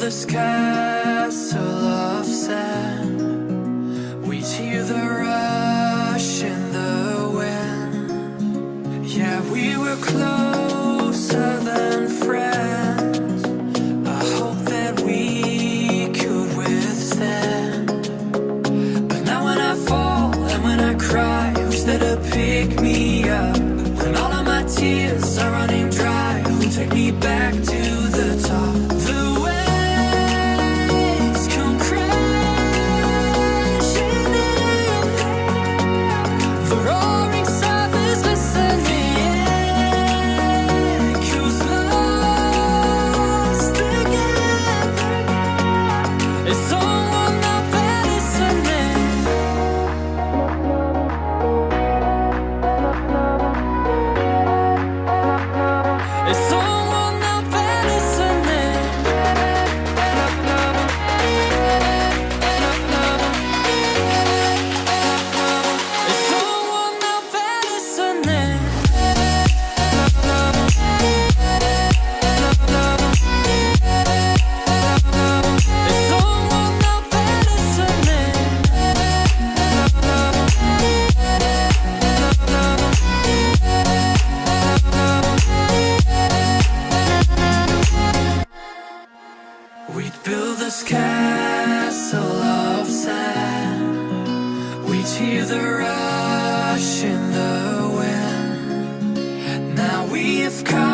this castle of sand. We'd hear the rush in the wind. Yeah, we were closer than friends. I hope that we could withstand. But now when I fall and when I cry, who's there to pick me up? When all of my tears are running dry, who'll take me back to the top? The waves come crashing in, the roaring surf is listening, echoes lost again. Is someone out there listening? Is someone out there listening? Is someone out there listening? Is someone out there listening? We'd build this castle of sand. We'd hear the rush in the wind. Now we have come